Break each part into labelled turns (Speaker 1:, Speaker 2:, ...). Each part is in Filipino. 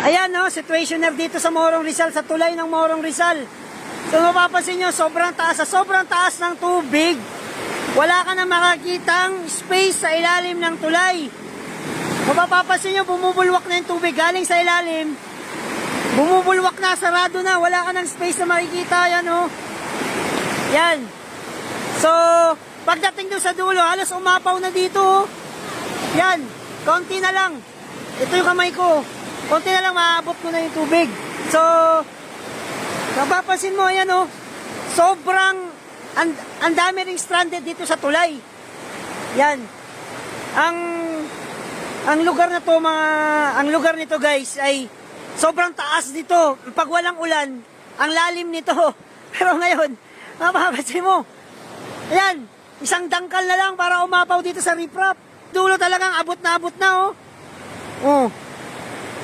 Speaker 1: Ayan no, situationer dito sa Morong Rizal, sa tulay ng Morong Rizal. So mapapansin nyo, sobrang taas, sa sobrang taas ng tubig, wala ka na makakitang space sa ilalim ng tulay. Mapapansin nyo, bumubulwak na yung tubig galing sa ilalim. Bumubulwak na, sarado na, wala ka ng space na makikita. Yan oh. Yan. So, pagdating doon sa dulo, halos umapaw na dito oh. Yan, konti na lang. Ito yung kamay ko. Konti na lang, maabot ko na yung tubig. So, napapansin mo, ayan oh, sobrang, ang dami ring stranded dito sa tulay. Yan. Ang lugar na to, ang lugar nito guys, ay sobrang taas dito. Pag walang ulan, ang lalim nito. Pero ngayon, mapapansin mo, ayan, isang dangkal na lang para umapaw dito sa riprap. Dulo talagang abot na oh. Oh.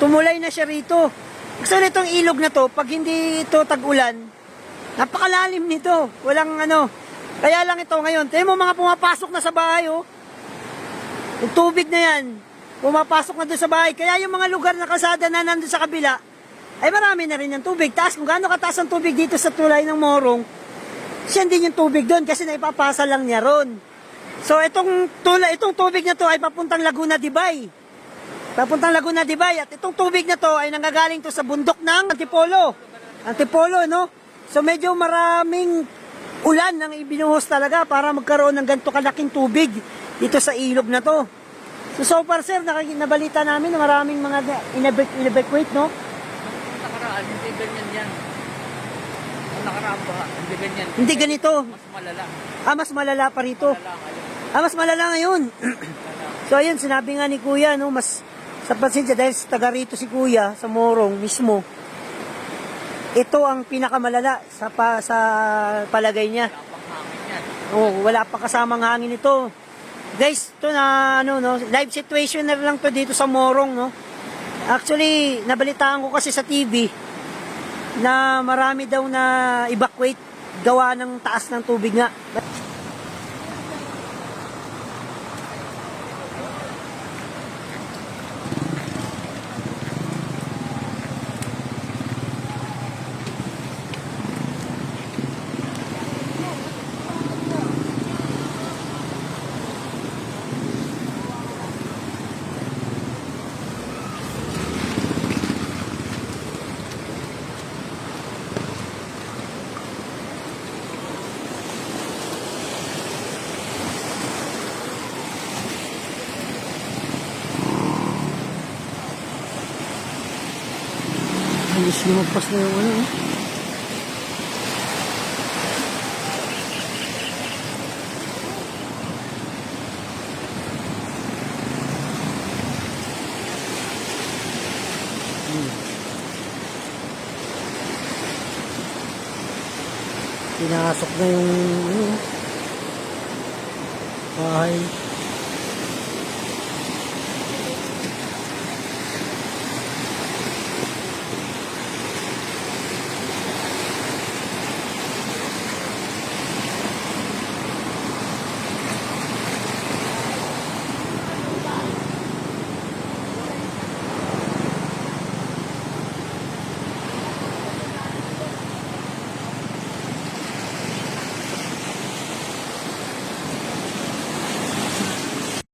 Speaker 1: Tumulay na siya rito. Gusto nitong ilog na to, pag hindi ito tag-ulan, napakalalim nito. Walang ano. Kaya lang ito ngayon. Tayo mo mga pumapasok na sa bahay, oh. Yung tubig na yan, pumapasok na doon sa bahay. Kaya yung mga lugar na kalsada na nandun sa kabila, ay marami na rin yung tubig. Taas, kung gaano kataas ang tubig dito sa tulay ng Morong, siya din yung tubig doon kasi naipapasa lang niya ron. So itong tubig na to ay papuntang Laguna Dibay. Papuntang Laguna Dibay. At itong tubig na to ay nanggagaling to sa bundok ng Antipolo. Antipolo, no? So medyo maraming ulan ang ibinuhos talaga para magkaroon ng ganito kalaking tubig dito sa ilog na to. So far sir, nabalita namin na maraming mga in-evacuate, no?
Speaker 2: Nakaraan, hindi ganyan yan. Ang nakaraan ba, hindi ganyan.
Speaker 1: Hindi ganito.
Speaker 2: Mas malala.
Speaker 1: Mas malala pa rito.
Speaker 2: Malala,
Speaker 1: Mas malala ngayon. So ayun, sinabi nga ni Kuya, no, mas sa pansya dahil taga rito si Kuya sa Morong mismo. Ito ang pinakamalala sa palagay niya. Wala pa kasamang hangin ito. Guys, ito na ano no, live situation na lang to dito sa Morong, no. Actually, nabalitaan ko kasi sa TV na marami daw na evacuate gawa ng taas ng tubig nga. Halos lumagpas na yung ano, eh. Pinasok na yung ano, bahay.